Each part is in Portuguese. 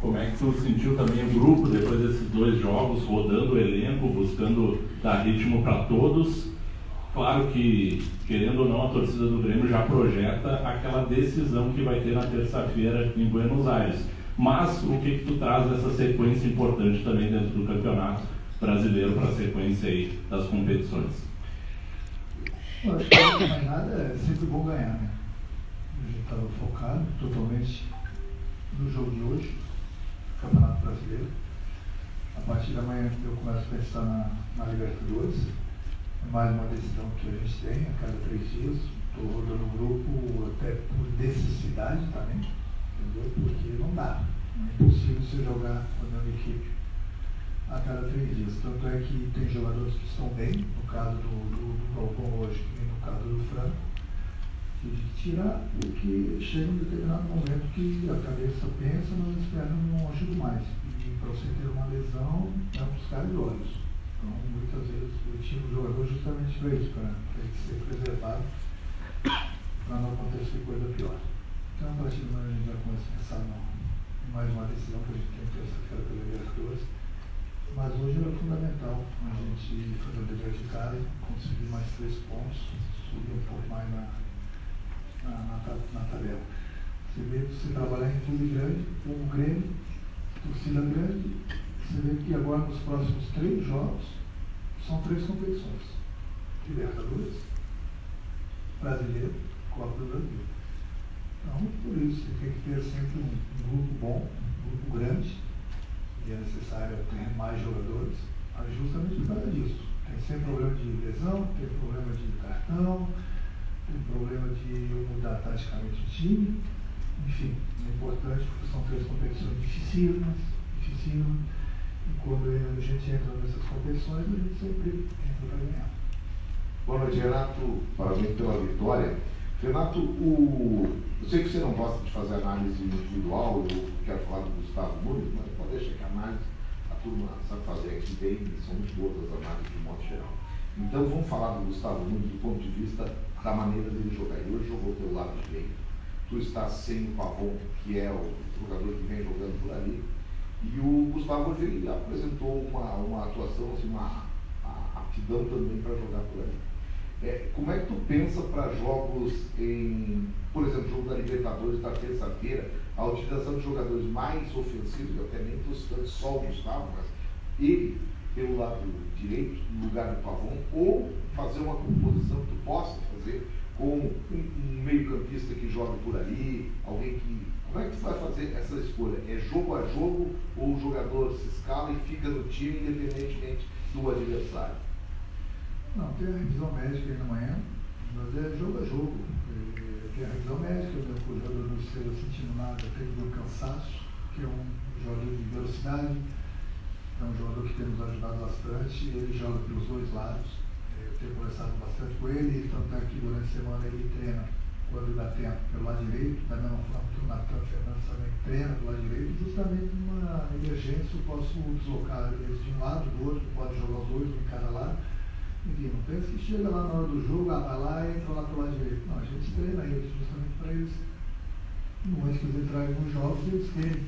como é que tu sentiu também o grupo depois desses 2 jogos, rodando o elenco, buscando dar ritmo para todos? Claro que, querendo ou não, a torcida do Grêmio já projeta aquela decisão que vai ter na terça-feira em Buenos Aires. Mas o que tu traz dessa sequência importante também dentro do Campeonato Brasileiro para a sequência aí das competições? Eu acho que não mais nada, é sempre bom ganhar, né? A gente estava focado totalmente no jogo de hoje, Campeonato Brasileiro. A partir da manhã eu começo a pensar na Libertadores. É mais uma decisão que a gente tem a cada 3 dias. Estou rodando o grupo até por necessidade também, entendeu? Porque não dá. Não é impossível você jogar com a mesma equipe a cada 3 dias. Tanto é que tem jogadores que estão bem, no caso do Galvão hoje e no caso do Franco, que tirar, porque chega um determinado momento que a cabeça pensa, mas as pernas não ajudam mais. E para você ter uma lesão, é um piscar de olhos. Então, muitas vezes, eu tiro o jogador justamente para isso, para ele ser preservado, para não acontecer coisa pior. Então, a partir do momento a gente já começa a pensar em mais uma decisão que a gente tem terça-feira pela Libertadores. Mas hoje era fundamental a gente fazer o dever de casa, conseguir mais 3 pontos, subir um pouco mais na tabela. Você vê que você trabalhar em clube grande, como Grêmio, torcida grande, você vê que agora nos próximos 3 jogos são 3 competições: Libertadores, Brasileiro, Copa do Brasil. Então, por isso, você tem que ter sempre um grupo bom, um grupo grande, e é necessário ter mais jogadores, justamente por causa disso. Tem sempre problema de lesão, tem problema de cartão, tem problema de mudar taticamente o time. Enfim, é importante porque são 3 competições dificílimas, e quando a gente entra nessas competições, a gente sempre entra para ganhar. Boa noite, Renato. Parabéns pela vitória. Renato, eu sei que você não gosta de fazer análise individual, eu quero falar do Gustavo Nunes, mas pode deixar que a análise a turma sabe fazer aqui bem, são muito boas as análises de modo geral. Então vamos falar do Gustavo Nunes do ponto de vista da maneira dele jogar. Ele hoje jogou pelo lado direito, tu estás sem o Pavon, que é o jogador que vem jogando por ali, e o Gustavo hoje ele apresentou uma atuação, assim, uma aptidão também para jogar por ali. Como é que tu pensa para jogos por exemplo, jogo da Libertadores da terça-feira, a utilização de jogadores mais ofensivos, eu até nem estou citando só o Gustavo, mas ele pelo lado direito, no lugar do Pavon, ou fazer uma composição que tu possa fazer com um meio-campista que joga por ali, alguém que... Como é que tu vai fazer essa escolha? É jogo a jogo ou o jogador se escala e fica no time independentemente do adversário? Não, tem a revisão médica aí na manhã, mas é jogo a jogo. Tem a revisão médica, o jogador não esteja sentindo nada, tem do cansaço, que é um jogador de velocidade, é um jogador que tem nos ajudado bastante, ele joga pelos 2 lados. Eu tenho conversado bastante com ele, tanto é que durante a semana ele treina, quando dá tempo, pelo lado direito, da mesma forma que o Natan Fernandes também treina pelo lado direito, justamente numa emergência eu posso deslocar eles de um lado, do outro, pode jogar os 2 em cada lado. Enfim, não pensa que chega lá na hora do jogo, vai lá e entra lá pelo lado direito. Não, a gente treina eles justamente para eles, no momento que eles entrarem nos jogos, eles terem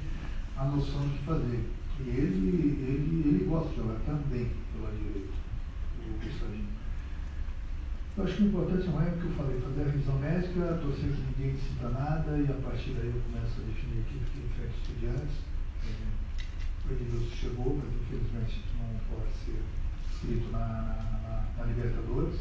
a noção do que fazer. E ele gosta de jogar também pelo lado direito, o Gustavinho. Eu acho que o importante não é o que eu falei, fazer a revisão médica, torcer que ninguém sinta nada, e a partir daí eu começo a definir a equipe que enfrenta os Estudiantes. O Edilson chegou, mas infelizmente não pode ser inscrito na Libertadores.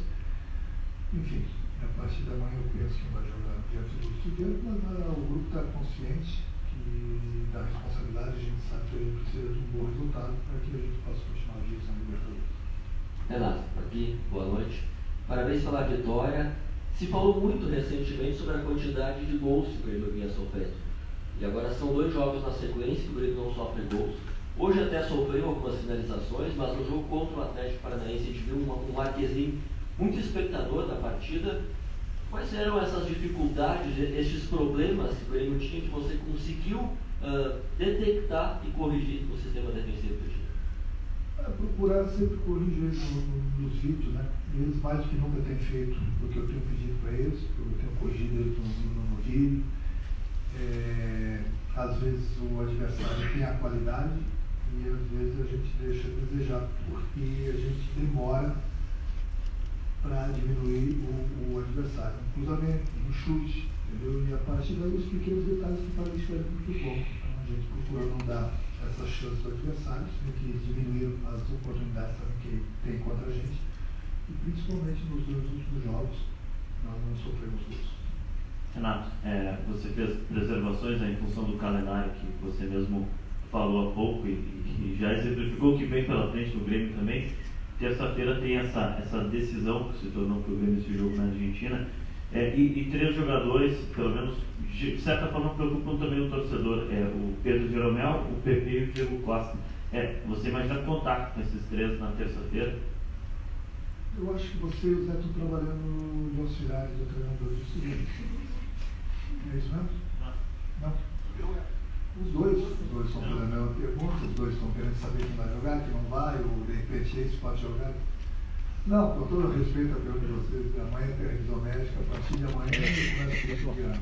Enfim, a partir da manhã eu penso que vai jogar diante do Estudiantes, mas o grupo está consciente que da responsabilidade, a gente sabe que a gente precisa de um bom resultado para que a gente possa continuar dias na Libertadores. Renato, aqui, boa noite. Parabéns pela vitória. Se falou muito recentemente sobre a quantidade de gols que o Grêmio vinha sofrendo. E agora são 2 jogos na sequência que o Grêmio não sofre gols. Hoje até sofreu algumas finalizações, mas no jogo contra o Atlético Paranaense a gente viu um Marquezinho muito espectador da partida. Quais eram essas dificuldades, esses problemas que o Grêmio tinha que você conseguiu detectar e corrigir no sistema defensivo do time? Procurar sempre corrigir eles nos vídeos, né? Eles mais do que nunca têm feito o que eu tenho pedido para eles, eu tenho corrigido eles no vídeo. às vezes o adversário tem a qualidade e às vezes a gente deixa a desejar, porque a gente demora para diminuir o adversário. Um cruzamento, um chute, entendeu? E a partir daí os pequenos detalhes que fazem diferença no futebol. Então a gente procura não dar essas chances ao adversário, tem que diminuir as oportunidades também que ele tem contra a gente. E principalmente nos 2 últimos jogos, nós não sofremos gols. Renato, você fez preservações em função do calendário que você mesmo falou há pouco e já exemplificou o que vem pela frente no Grêmio também. Terça-feira tem essa decisão que se tornou para o Grêmio esse jogo na Argentina. E 3 jogadores, pelo menos, de certa forma, preocupam também o torcedor. O Pedro Jeromel, o PP e o Diego Costa. Você imagina contato com esses 3 na terça-feira? Eu acho que você e o Zé estão trabalhando de auxiliares do treinador do seguinte. É isso mesmo? Não. Os dois estão fazendo a mesma pergunta, os dois estão querendo saber quem vai jogar, quem não vai, ou de repente esse pode jogar. Não, com todo respeito à pergunta de vocês, amanhã tem a revisão médica, a partir de amanhã eu começo a estudar.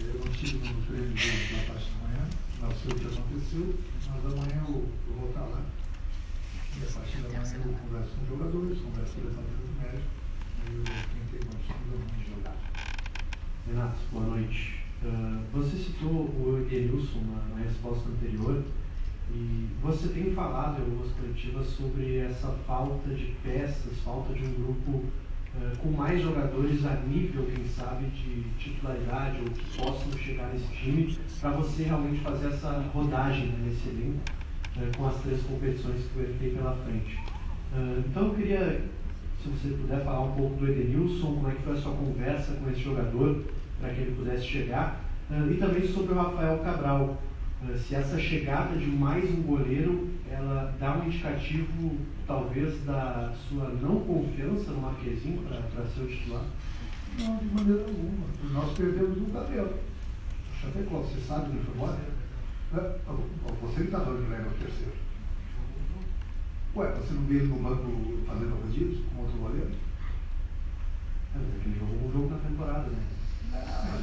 Eu não tive no treino na parte da manhã, não sei o que aconteceu, mas amanhã eu vou estar lá. E a partir da manhã eu converso com os jogadores, converso com o departamento médico, e eu tentei condições de jogar. Renato, boa noite. Você citou o Edenilson na resposta anterior e você tem falado em algumas coletivas sobre essa falta de peças, falta de um grupo com mais jogadores a nível, quem sabe, de titularidade ou que possam chegar nesse time para você realmente fazer essa rodagem nesse elenco com as 3 competições que ele tem pela frente. Então eu queria, se você puder falar um pouco do Edenilson, como é que foi a sua conversa com esse jogador para que ele pudesse chegar, e também sobre o Rafael Cabral, se essa chegada de mais um goleiro, ela dá um indicativo, talvez, da sua não confiança no Marquezinho para ser o titular? Não, de maneira alguma. Nós perdemos o Gabriel. O Chapecó, você sabe que ele foi embora? Você que está falando que ele era o terceiro. Ué, você não vê ele no banco fazendo rodízios com outro goleiro? Ele jogou um jogo na temporada, né?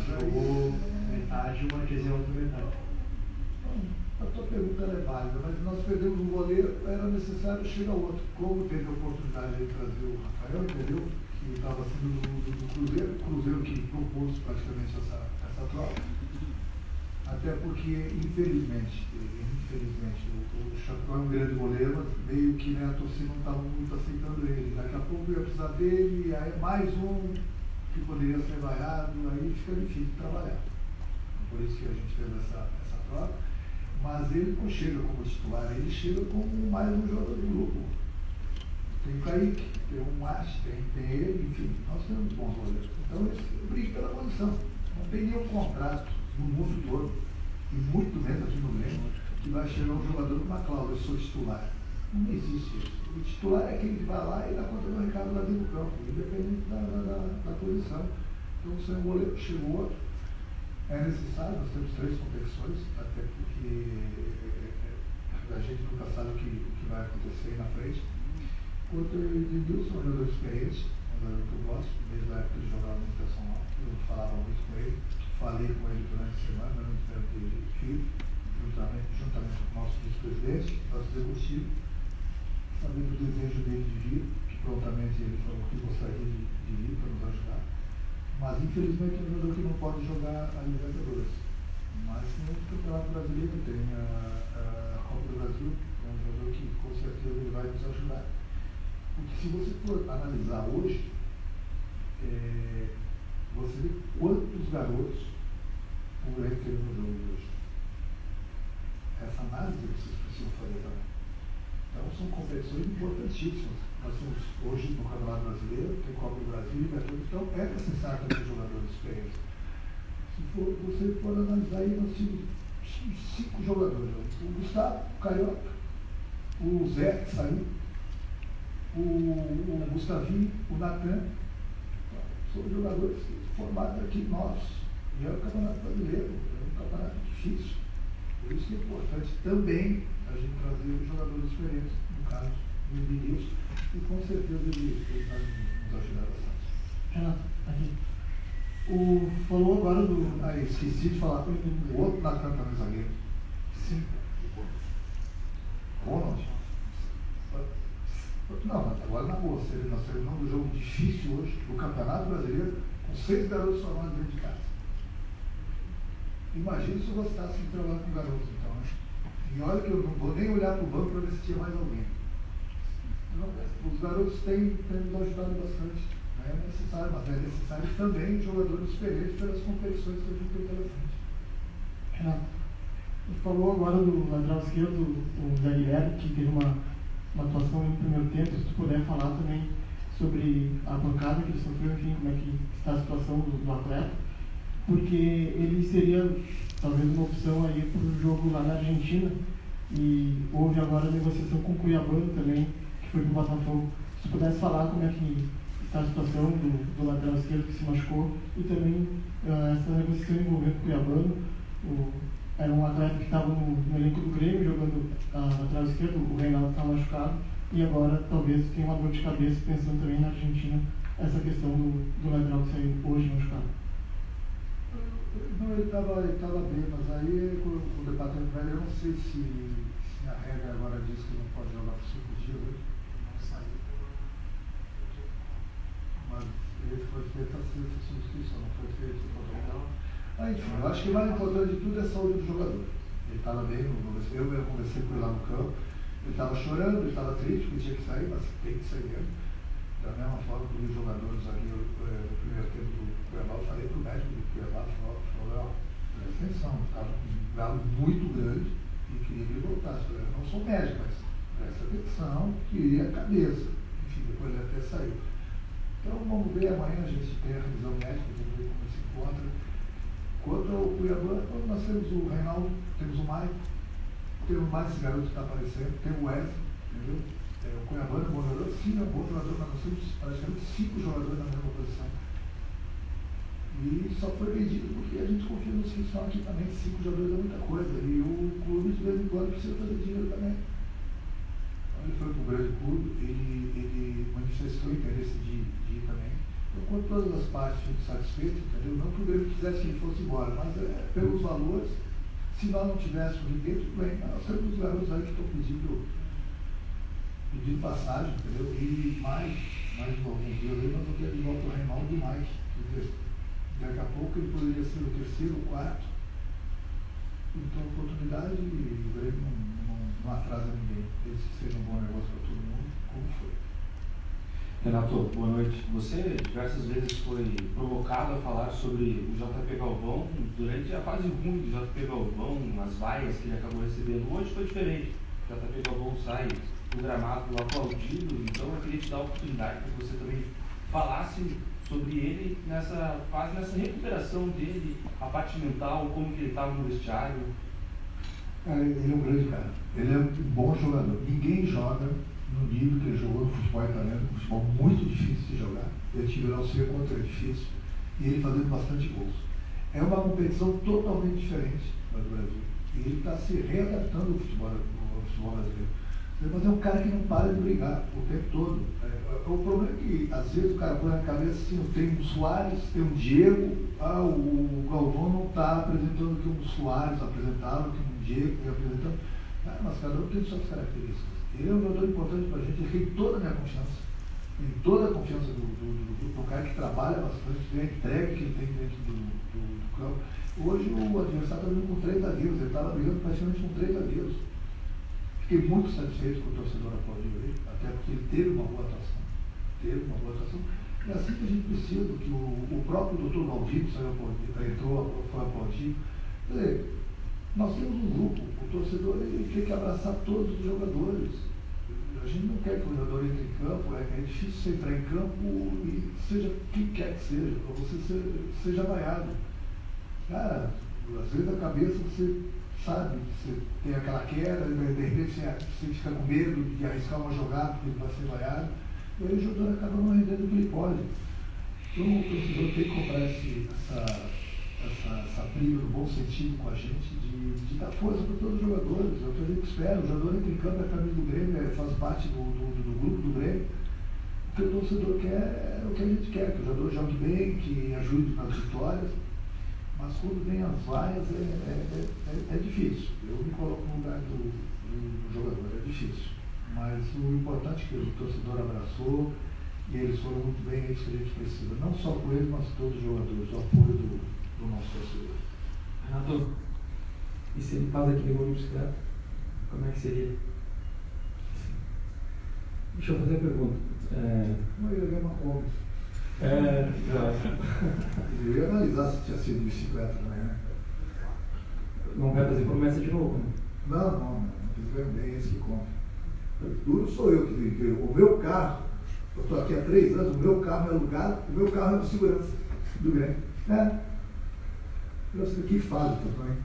Jogou metade e o Marquezinho outra metade. A tua pergunta é válida, mas nós perdemos um goleiro, era necessário chegar outro. Como teve a oportunidade de trazer o Rafael, entendeu? Que estava sendo do Cruzeiro, o Cruzeiro que propôs praticamente essa troca. Até porque, infelizmente, o Chapecó é um grande goleiro, mas meio que a torcida não estava muito aceitando ele. Daqui a pouco ia precisar dele, e aí mais um que poderia ser vaiado, aí fica difícil de trabalhar. Por isso que a gente fez essa troca. Mas ele não chega como titular, ele chega como mais um jogador do grupo. Tem o Kaique, tem o Márcio, tem ele, enfim, nós temos bons goleiros. Então eles brigam pela posição. Não tem nenhum contrato no mundo todo, e muito menos aqui no Grêmio, que vai chegar um jogador com uma cláusula, eu sou titular. Não existe isso. O titular é aquele que vai lá e dá conta do recado lá dentro do campo, independente da posição. Então, se o goleiro chegou outro, é necessário, nós temos 3 competições, até porque a gente nunca sabe o que vai acontecer aí na frente. Outro é o Edilson, um jogador experiente, um jogador que eu gosto, desde a época de jogar no Internacional, eu falava muito com ele, falei com ele durante a semana, no Ministério de Filho, juntamente com o nosso vice-presidente, nosso executivo, sabendo do desejo dele de vir, que prontamente ele falou que gostaria de vir para nos ajudar. Mas infelizmente é um jogador que não pode jogar a Libertadores. Mas tem o Campeonato Brasileiro, tem a Copa do Brasil, é um jogador que com certeza ele vai nos ajudar. Porque se você for analisar hoje, você vê quantos garotos o Grêmio teve no jogo de hoje. Essa análise que vocês precisam fazer também. Então são competições importantíssimas. Nós temos hoje no Campeonato Brasileiro, tem Copa do Brasil, Libertadores, então é necessário também jogadores experientes. Se você for analisar aí, nós tínhamos 5 jogadores. O Gustavo, o Carioca, o Zé que saiu, o Gustavinho, o Natan, são jogadores formados aqui novos. E é o Campeonato Brasileiro, é um campeonato difícil. Por isso que é importante também a gente trazer jogadores experientes, no caso do Edenilson, e com certeza ele vai nos ajudar bastante. Renato, aqui. Falou agora do. Esqueci de falar com o outro na canta no zagueiro. Sim. Ronald. Não, agora na boa, nós terminamos um jogo difícil hoje, do Campeonato Brasileiro, com 6 garotos formados dentro de casa. Imagina se eu gostasse de trabalhar com garotos, então, né? E olha que eu não vou nem olhar para o banco para ver se tinha mais alguém. Os garotos têm nos ajudado bastante. Não é necessário, mas é necessário também jogadores experientes pelas competições que a gente tem pela frente. Renato, você falou agora do lateral esquerdo, o Zé Guilherme, que teve uma atuação no primeiro tempo. Se tu puder falar também sobre a pancada que ele sofreu, enfim, como é que está a situação do atleta, porque ele seria talvez uma opção aí para o jogo lá na Argentina, e houve agora a negociação com o Cuiabano também, que foi para o Botafogo. Se tu pudesse falar como é que está a situação do lateral esquerdo que se machucou, e também essa negociação envolvendo o Cuiabano. Era um atleta que estava no elenco do Grêmio jogando lateral esquerdo, o Reinaldo está machucado, e agora talvez tenha uma dor de cabeça pensando também na Argentina, essa questão do lateral que saiu hoje machucado. Não, ele estava bem, mas aí o departamento médico, eu não sei se a regra agora diz que não pode jogar por 5 dias hoje. Não saiu. Mas ele foi feita essa substituição, não foi feito o protocolo. Enfim, eu acho que o mais importante de tudo é a saúde do jogador. Ele estava bem, eu conversei com ele lá no campo, ele estava chorando, ele estava triste, porque tinha que sair, mas tem que sair mesmo. Da mesma forma que os jogadores aqui no primeiro tempo do Cuiabá, eu falei para o médico do Cuiabá, falou, presta atenção, estava com um galo muito grande e queria que ele voltasse. Eu não sou médico, mas presta atenção, queria a cabeça. Enfim, depois ele até saiu. Então vamos ver, amanhã a gente tem a revisão médica, vamos ver como ele se encontra. Quanto ao Cuiabá, nós temos o Reinaldo, temos o Maicon, temos mais esse garoto que está aparecendo, temos o Wesley, entendeu? O Cuiabá é um bom jogador, sim, é um bom jogador, mas nós temos praticamente 5 jogadores na mesma posição. E só foi vendido porque a gente confia nos que estão aqui também, 5 jogadores é muita coisa, e o clube de vez em quando precisa fazer dinheiro também. Então ele foi para um grande clube, ele manifestou o interesse de ir também. Então, quando todas as partes ficam satisfeitas, entendeu? Não que o Grêmio quisesse que ele fosse embora, mas pelos valores, se nós não tivéssemos ninguém, tudo bem. Nós temos os garotos aí que estão pedindo passagem, entendeu? E mais alguns dias aí nós vamos ter de volta o Reinaldo e o Mike. Daqui a pouco ele poderia ser o terceiro, o quarto. Então, oportunidade, o Grêmio não atrasa ninguém. Desde que seja um bom negócio para todo mundo, como foi. Renato, boa noite. Você diversas vezes foi provocado a falar sobre o JP Galvão durante a fase ruim do JP Galvão, as vaias que ele acabou recebendo. Hoje foi diferente. O JP Galvão sai do gramado aplaudido, então eu queria te dar a oportunidade para que você também falasse sobre ele nessa fase, nessa recuperação dele, a parte mental, como que ele estava no vestiário. Cara, ele é um grande cara. Ele é um bom jogador. Ninguém joga no nível que ele jogou no futebol italiano, um futebol muito difícil de jogar. Eu tive lá o seu contra, é difícil, e ele fazendo bastante gols. É uma competição totalmente diferente da do Brasil. E ele está se readaptando ao futebol brasileiro. Mas é um cara que não para de brigar o tempo todo. O problema é que, às vezes, o cara põe na cabeça assim, tem um Soares, tem um Diego, o Galvão não está apresentando o que um Soares apresentava, o que um Diego está apresentando. Mas cada um tem suas características. Ele é um jogador importante para a gente, ele tem toda a minha confiança. Tem toda a confiança do cara que trabalha bastante, tem a entrega que ele tem dentro do campo. Hoje o adversário está vindo com 3 zagueiros, ele estava brigando praticamente com 3 zagueiros. Fiquei muito satisfeito com o torcedor aplaudiu ele, até porque ele teve uma boa atuação. E é assim que a gente precisa, que o próprio doutor Valdívio foi aplaudido. Quer dizer, nós temos um grupo, o torcedor ele tem que abraçar todos os jogadores. A gente não quer que o jogador entre em campo, é difícil você entrar em campo e seja quem quer que seja, para você seja vaiado. Cara, às vezes a cabeça você sabe, você tem aquela queda, de repente você fica com medo de arriscar uma jogada porque ele vai ser vaiado, e aí o jogador acaba não rendendo o que ele pode. Então o torcedor tem que comprar essa briga no bom sentido com a gente, de dar força para todos os jogadores. É o que a gente espera. O jogador entra em campo, é a camisa do Grêmio, faz parte do grupo do Grêmio. que o torcedor quer é o que a gente quer, que o jogador jogue bem, que ajude nas vitórias, mas quando vem as vaias é difícil. Eu me coloco no lugar do jogador, é difícil. Mas o importante é que o torcedor abraçou e eles foram muito bem, é isso que a gente precisa. Não só por eles, mas todos os jogadores, o apoio do nosso torcedor. Renato, e se ele faz aquele gol de bicicleta, como é que seria? Deixa eu fazer a pergunta. Não ia ver uma Kombi. Eu ia analisar se tinha sido bicicleta também, né? Não vai fazer promessa de novo, né? Não fizeram bem, esse que compra. Duro sou eu que o meu carro, eu estou aqui há 3 anos, o meu carro é alugado, o meu carro é de segurança do Grêmio. Eu sei que falo também.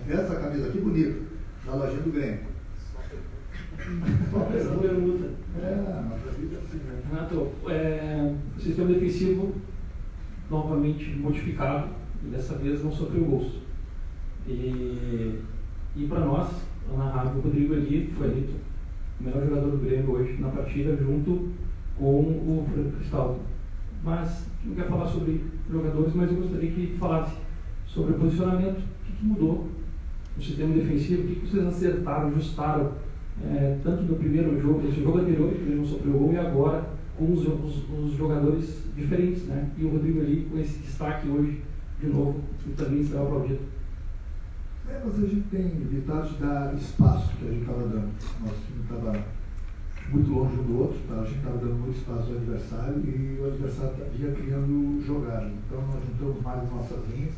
Essa camisa aqui bonita, da lojinha do Grêmio. Só essa pergunta. Mas a vida é assim, né? Renato, o sistema defensivo novamente modificado e dessa vez não sofreu gols. E para nós, na rádio, o Rodrigo Eli foi eleito o melhor jogador do Grêmio hoje na partida, junto com o Fernando Cristaldo. Mas não quero falar sobre jogadores, mas eu gostaria que falasse sobre o posicionamento, o que mudou no sistema defensivo, o que vocês acertaram, ajustaram, tanto no primeiro jogo, esse jogo anterior, que ele não sofreu gol, e agora com os jogadores diferentes, né? E o Rodrigo ali com esse destaque hoje, de novo, que também será aplaudido. Mas a gente tem evitado de dar espaço que a gente estava dando. Nosso time estava muito longe um do outro, a gente estava dando muito espaço ao adversário e o adversário ia criando jogada. Então nós juntamos mais as nossas linhas,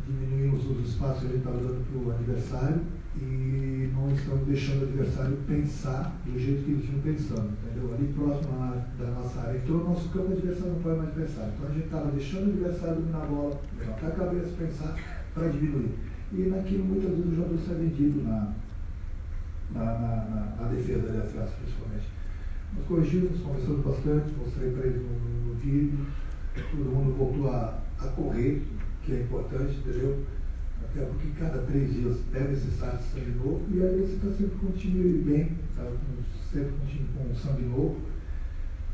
diminuímos os espaços que a gente estava dando para o adversário e não estamos deixando o adversário pensar do jeito que eles vinham pensando, entendeu? Ali próximo da nossa área entrou o nosso campo, o adversário não pode mais pensar. Então a gente estava deixando o adversário dominar a bola, levantar a cabeça, pensar para diminuir. E naquilo muitas vezes o jogador sai vendido na defesa ali atrás, principalmente. Nós corrigimos, conversamos bastante, mostrei para eles no vídeo, todo mundo voltou a correr, que é importante, entendeu? Até porque cada 3 dias é necessário sangue novo, e aí você está sempre com o time bem, tá? Sempre com o time com sangue novo.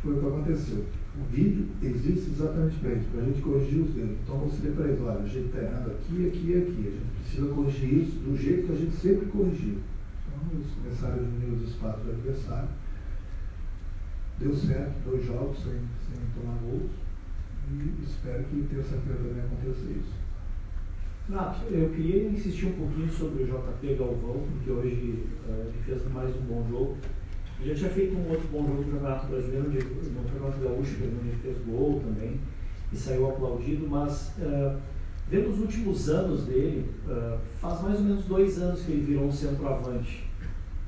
Foi o que aconteceu. O vídeo existe exatamente para isso, para a gente corrigir os erros. Então eu mostrei para eles, olha, a gente está errando aqui, aqui e aqui. A gente precisa corrigir isso do jeito que a gente sempre corrigiu. Então eles começaram a diminuir os espaços do adversário. Deu certo, 2 jogos sem tomar gols. E espero que terça-feira também aconteça isso. Renato, eu queria insistir um pouquinho sobre o JP Galvão, porque hoje ele fez mais um bom jogo. Ele já tinha feito um outro bom jogo no Campeonato Brasileiro, no Campeonato Gaúcho, onde ele fez gol também e saiu aplaudido, mas vendo os últimos anos dele, faz mais ou menos 2 anos que ele virou um centroavante,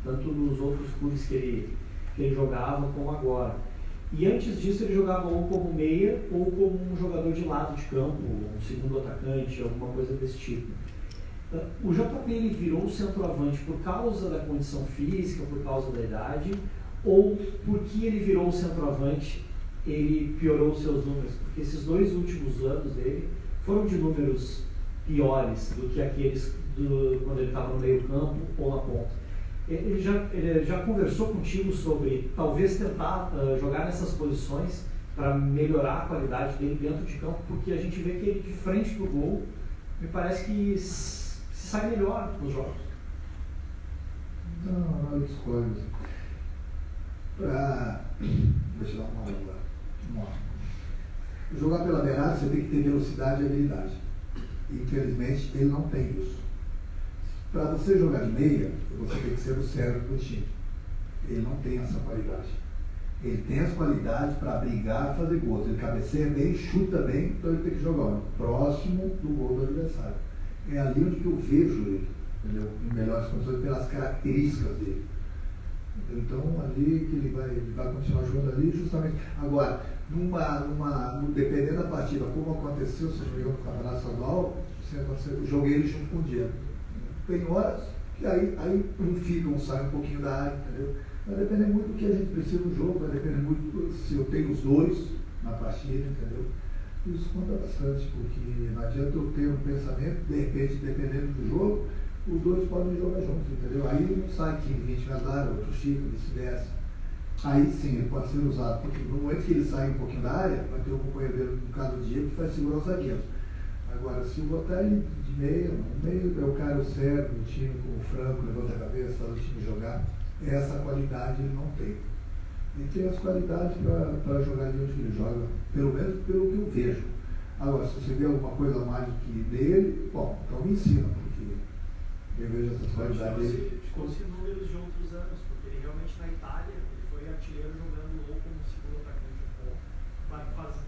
tanto nos outros clubes que ele jogava como agora. E antes disso ele jogava ou como meia ou como um jogador de lado de campo, um segundo atacante, alguma coisa desse tipo. O JP ele virou centroavante por causa da condição física, por causa da idade, ou porque ele virou centroavante, ele piorou os seus números? Porque esses 2 últimos anos dele foram de números piores do que aqueles quando ele estava no meio campo ou na ponta. Ele já conversou contigo sobre talvez tentar jogar nessas posições para melhorar a qualidade dele dentro de campo, porque a gente vê que ele de frente para o gol, me parece que sai melhor nos jogos. Não escolho. Deixa eu dar uma olhada. Vamos lá. Jogar pela beirada você tem que ter velocidade e habilidade. Infelizmente ele não tem isso. Para você jogar de meia, você tem que ser o cérebro do time. Ele não tem essa qualidade. Ele tem as qualidades para brigar e fazer gols. Ele cabeceia bem, chuta bem, então ele tem que jogar próximo do gol do adversário. É ali onde que eu vejo ele, entendeu? Em melhores condições, pelas características dele. Então, ali que ele vai continuar jogando ali, justamente. Agora, dependendo da partida, como aconteceu, se não me engano, no Campeonato Estadual, eu joguei ele junto com o Diego. Tem horas que aí um fica, um sai um pouquinho da área, entendeu? Vai depender muito do que a gente precisa do jogo, vai depender muito se eu tenho os 2 na partida, entendeu? Isso conta bastante, porque não adianta eu ter um pensamento, de repente, dependendo do jogo, os 2 podem jogar juntos, entendeu? Aí um sai 15, 20 metros da área, outro fica, vice-versa. aí sim ele pode ser usado, porque no momento que ele sai um pouquinho da área, vai ter um companheiro dele, no caso do Diego, que vai segurar os zagueiros. Agora, se botar ele de meio, o meio é o cara, o cérebro do time, com o Franco, levanta a cabeça, faz o time jogar, essa qualidade ele não tem. Ele tem as qualidades para jogar ali onde ele joga, pelo menos pelo que eu vejo. Agora, se você vê alguma coisa a mais do que dele, bom, então me ensina, porque eu vejo essas qualidades dele. Fosse números de outros anos, porque ele realmente na Itália, ele foi artilheiro jogando ou como segundo atacante ou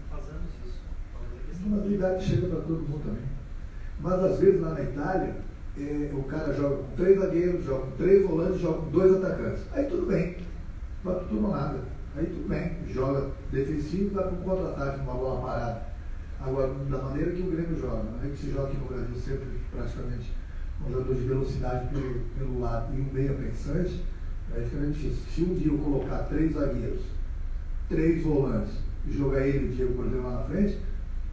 faz anos isso. Mas a idade chega para todo mundo também. Mas às vezes lá na Itália, o cara joga com 3 zagueiros, joga com 3 volantes, joga com 2 atacantes. Aí tudo bem, vai para tudo ou nada. Aí tudo bem, joga defensivo e vai para um contra-ataque, uma bola parada. Agora, da maneira que o Grêmio joga, não é que se joga aqui no Brasil sempre praticamente um jogador de velocidade pelo lado e um meia pensante, aí fica meio difícil. Se um dia eu colocar 3 zagueiros, 3 volantes e jogar ele, o Diego, por exemplo, lá na frente,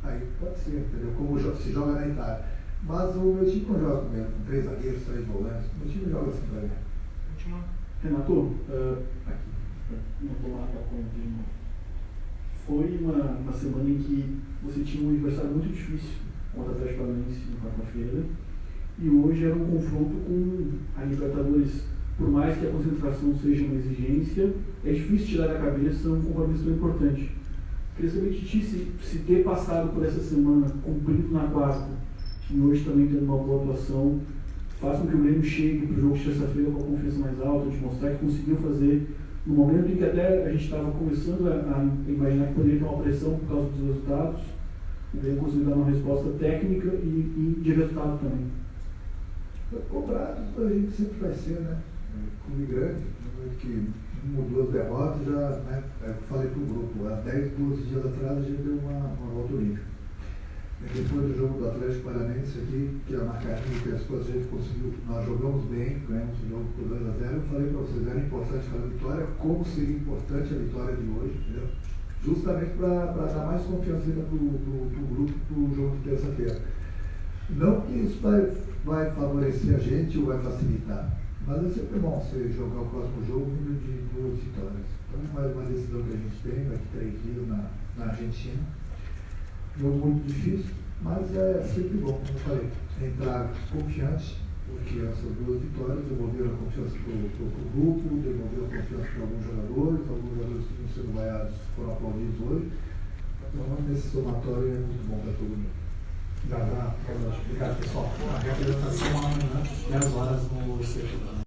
aí pode ser, entendeu? Como se joga na Itália. Mas o meu time não joga mesmo, com 3 zagueiros, 3 volantes. O meu time joga assim pra mim. Renato, aqui, não tomar com o vídeo. Foi uma semana em que você tinha um adversário muito difícil contra o Atlético Paranaense na quarta-feira, e hoje era um confronto com a Libertadores. Por mais que a concentração seja uma exigência, é difícil tirar da cabeça um compromisso tão importante. Queria saber de ti se ter passado por essa semana cumprindo na quarta e hoje também tendo uma boa atuação, faz com que o Grêmio chegue para o jogo de terça-feira com a confiança mais alta, de mostrar que conseguiu fazer no momento em que até a gente estava começando a imaginar que poderia ter uma pressão por causa dos resultados, o Grêmio conseguiu dar uma resposta técnica e de resultado também. Cobrado, a gente sempre vai ser, né? Clube grande, que 1 ou 2 derrotas, já, né? Eu falei para o grupo, há 10, 12 dias atrás a gente deu uma volta olímpica. Depois do jogo do Atlético Paranaense aqui, que era Macarinho, que as coisas a gente conseguiu, nós jogamos bem, ganhamos o jogo por 2-0, eu falei para vocês, era importante aquela vitória, como seria importante a vitória de hoje, entendeu? Justamente para dar mais confiança para o grupo, para o jogo de terça-feira. Não que isso vai favorecer a gente ou vai facilitar, mas é sempre bom você jogar o próximo jogo vindo de 2 vitórias. Então é mais uma decisão que a gente tem daqui 3 dias na Argentina. Jogo muito difícil, mas é sempre bom, como eu falei, entrar confiante, porque essas 2 vitórias devolveram a confiança para o grupo, devolveram a confiança para alguns jogadores que não sendo vaiados foram aplaudidos hoje. Então, esse somatório é muito bom para todo mundo. Obrigado, pessoal. A representação amanhã, 10 horas no CT.